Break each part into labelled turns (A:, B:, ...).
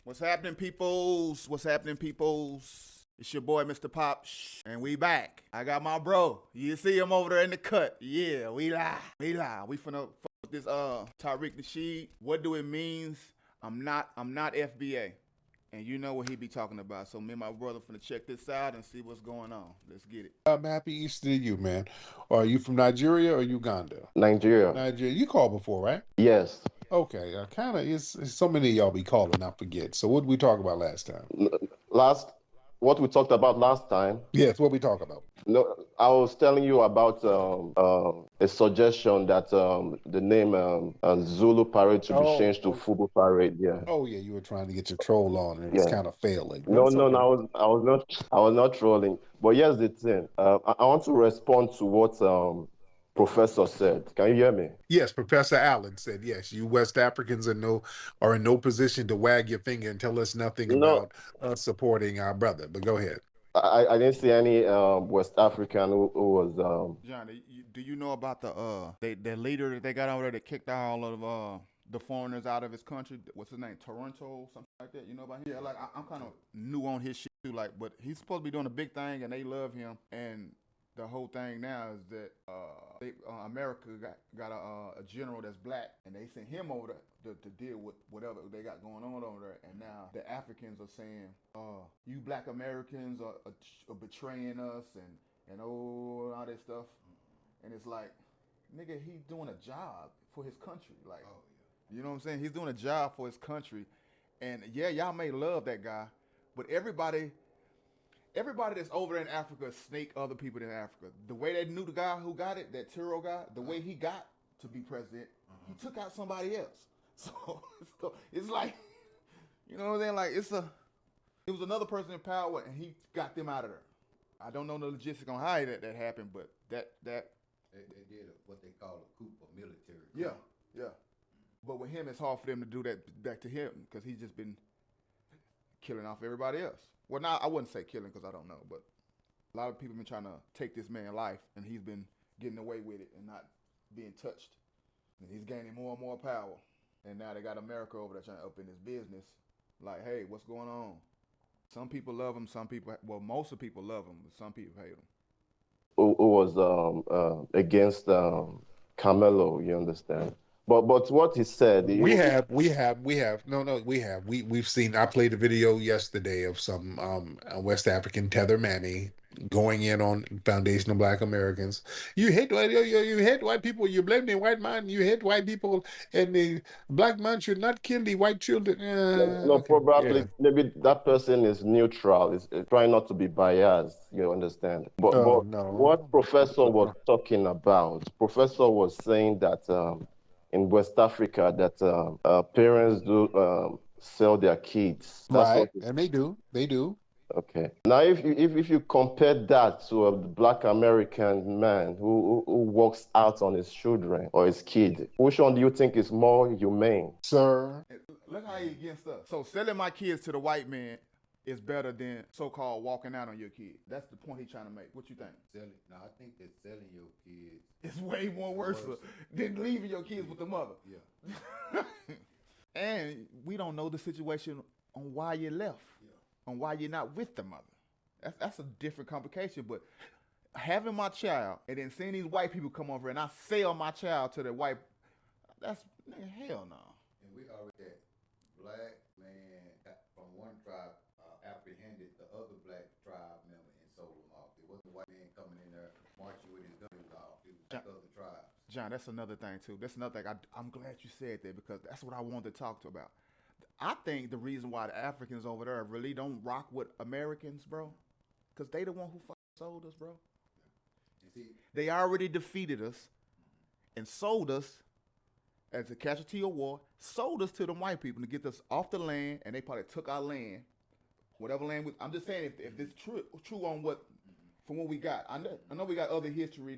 A: What's happening, peoples? What's happening, peoples? It's your boy, Mr. Pop, and we back. I got my bro. You see him over there in the cut. Yeah, we live. We finna fuck with this Tariq Nasheed. What do it means? I'm not FBA. And you know what he be talking about. So me and my brother finna check this out and see what's going on. Let's get it.
B: Happy Easter to you, man. Are you from Nigeria or Uganda?
C: Nigeria.
B: Nigeria. You called before, right?
C: Yes.
B: Okay. Kind of. It's so many of y'all be calling. I forget. So what did we talk about last time?
C: What we talked about last time.
B: Yes. What we talk about?
C: No, I was telling you about a suggestion that the name Zulu Parade to be changed to Fubu Parade. Yeah.
B: Oh yeah, you were trying to get your troll on, and it's kind of failing.
C: No, I was not trolling. But here's the thing. I want to respond to what Professor said. Can you hear me?
B: Yes, Professor Allen said yes. You West Africans are in no position to wag your finger and tell us nothing about us supporting our brother. But go ahead.
C: I didn't see any West African who was.
A: John, do you know about the leader that they got over there that kicked all of the foreigners out of his country? What's his name? Toronto, something like that. You know about him? Yeah, like I'm kind of new on his shit too. Like, but he's supposed to be doing a big thing, and they love him. And the whole thing now is that America got a general that's black, and they sent him over to deal with whatever they got going on over there. And now the Africans are saying, you black Americans are betraying us and all that stuff. And it's like, nigga, he's doing a job for his country. Like, you know what I'm saying? He's doing a job for his country. And yeah, y'all may love that guy, but everybody that's over there in Africa snake other people in Africa. The way they knew the guy who got it, that Tiro guy, the way he got to be president, he took out somebody else. So it's like, you know what I'm saying? Like it was another person in power, and he got them out of there. I don't know the logistics on how that happened, but that
D: they did what they call a coup of military.
A: Yeah. But with him, it's hard for them to do that back to him because he's just been killing off everybody else. Well, now I wouldn't say killing because I don't know, but a lot of people have been trying to take this man's life, and he's been getting away with it and not being touched. And he's gaining more and more power. And now they got America over there trying to up in his business. Like, hey, what's going on? Some people love him. Most of the people love him, but some people hate him.
C: Who was against Carmelo? You understand? But what he said,
B: we've seen. I played a video yesterday of some West African tether Manny going in on foundational Black Americans. You hate white people. You blame the white man. You hate white people, and the black man should not kill the white children.
C: Probably maybe that person is neutral. Is trying not to be biased. You understand? But what Professor was talking about, Professor was saying that. In West Africa, that parents do sell their kids.
B: That's and they do.
C: Okay. Now, if you compare that to a Black American man who works out on his children or his kid, which one do you think is more humane,
B: sir?
A: Look how he against us. So selling my kids to the white man is better than so-called walking out on your kid. That's the point he's trying to make. What you think?
D: I think that selling your kids
A: is way more worse than leaving your kids with the mother.
D: Yeah.
A: And we don't know the situation on why you left, on why you're not with the mother. That's a different complication. But having my child and then seeing these white people come over and I sell my child to the white, that's hell no.
D: And we already that black man from one tribe apprehended the other black tribe member and sold him off. It wasn't a white man coming in there marching with his gun off. It was other tribes.
A: John, that's another thing too. That's another thing. I'm glad you said that because that's what I wanted to talk to about. I think the reason why the Africans over there really don't rock with Americans, bro, because they the one who sold us, bro. They already defeated us and sold us as a casualty of war, sold us to them white people to get us off the land, and they probably took our land. Whatever land I'm just saying if it's true on from what we got. I know we got other history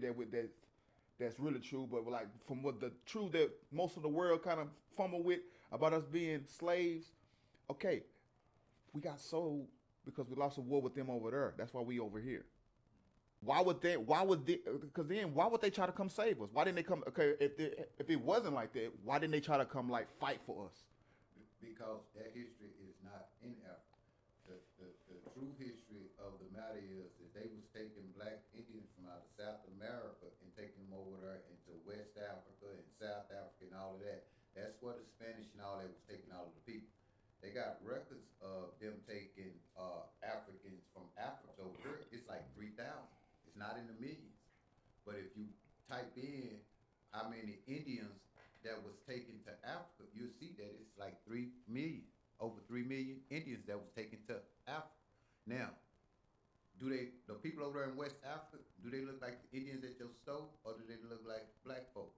A: that's really true, but like from what the truth that most of the world kind of fumble with about us being slaves. Okay, we got sold because we lost a war with them over there. That's why we over here. Why would they try to come save us? Why didn't they come? Okay, if it wasn't like that, why didn't they try to come like fight for us?
D: because that history is not in Africa. The true history of the matter is that they was taking black Indians from out of South America and taking them over there into West Africa and South Africa and all of that. That's where the Spanish and all that was taking all of the people. They got records of them taking Africans from Africa over here. It's like 3,000. It's not in the millions. But if you type in how many Indians that was taken to Africa, you'll see that it's like 3 million. Over 3 million Indians that was taken to Africa. Now, the people over there in West Africa, do they look like the Indians at your stove, or do they look like black folks?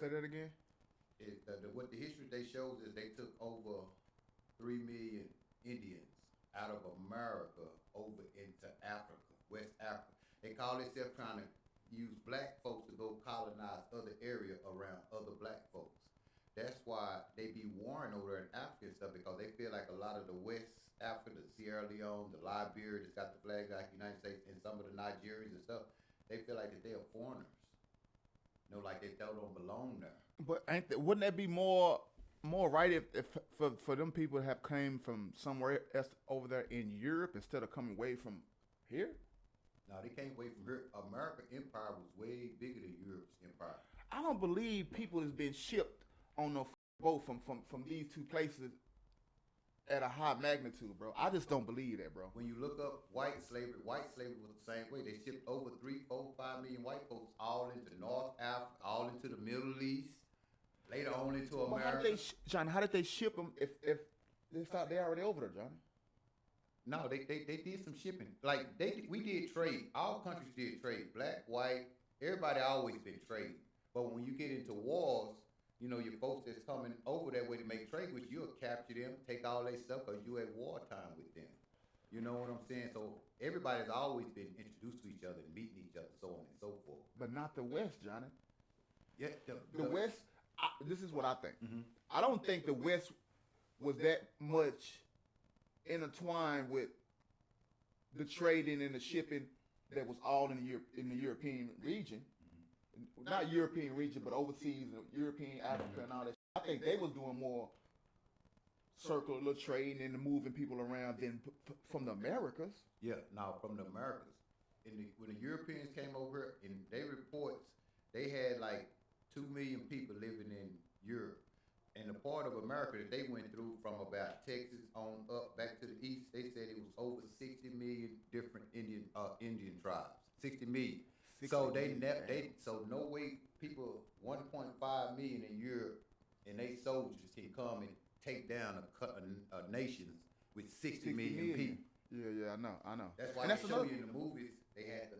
A: Say that again?
D: What the history they shows is they took over 3 million Indians out of America over into Africa, West Africa. They call themselves trying to use black folks to go colonize other area around other black folks. That's why they be warring over there in Africa and stuff, because they feel like a lot of the West Africa, the Sierra Leone, the Liberia that's got the flag like the United States, and some of the Nigerians and stuff, they feel like that they are foreigners. Like they don't belong there.
A: But wouldn't that be more right if for them people to have came from somewhere else over there in Europe instead of coming away from here?
D: No, they came away from here. American empire was way bigger than Europe's empire.
A: I don't believe people has been shipped on no boat from these two places at a high magnitude, bro. I just don't believe that, bro.
D: When you look up white slavery was the same way. They shipped over 3, 4, 5 million white folks all into North Africa, all into the Middle East, later on into America.
A: How did they ship them if they thought they already over there, Johnny?
D: No, they did some shipping. Like we did trade. All countries did trade. Black, white, everybody always been trading. But when you get into wars, your folks that's coming over that way to make trade with you, you'll capture them, take all their stuff, because you at wartime with them. You know what I'm saying? So everybody's always been introduced to each other and meeting each other, so on and so forth.
A: But not the West, Johnny.
D: Yeah,
A: the West. This is what I think.
D: Mm-hmm.
A: I don't think the West was that much intertwined with the trading and the shipping that was all in the European region. Not European region, but overseas, European, Africa, and all that. I think they was doing more circular trading and moving people around than from the Americas.
D: Yeah, now from the Americas. When the Europeans came over, in their reports, they had like 2 million people living in Europe. And the part of America that they went through from about Texas on up back to the east, they said it was over 60 million different Indian tribes. 60 million. So so no way people 1.5 million in Europe and they soldiers can come and take down a nation with 60 million people.
A: Yeah, I know.
D: That's why they show you in the movies they had to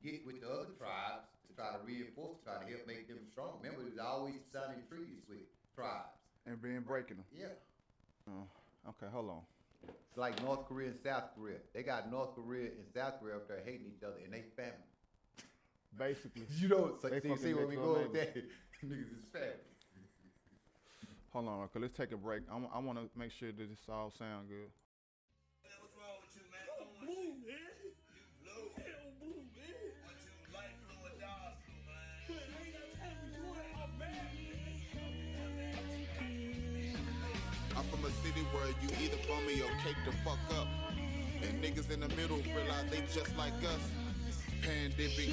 D: get with the other tribes to try to reinforce, try to help make them strong. Remember, it was always signing treaties with tribes
A: and breaking them.
D: Yeah.
A: Okay, hold on.
D: It's like North Korea and South Korea. They got North Korea and South Korea up there hating each other, and they family.
A: Basically.
D: So you see where we go with that? Niggas is family.
A: Hold on, okay, let's take a break. I want to make sure that this all sound good.
E: What's wrong with you, man? Don't move, man. You blow. Hell, move, man. What you like, blow a dog, man? Ain't no time to do it, I'm mad.
F: I'm from a city where you either bummy or cake the fuck up. And niggas in the middle realize they just like us. Pandemic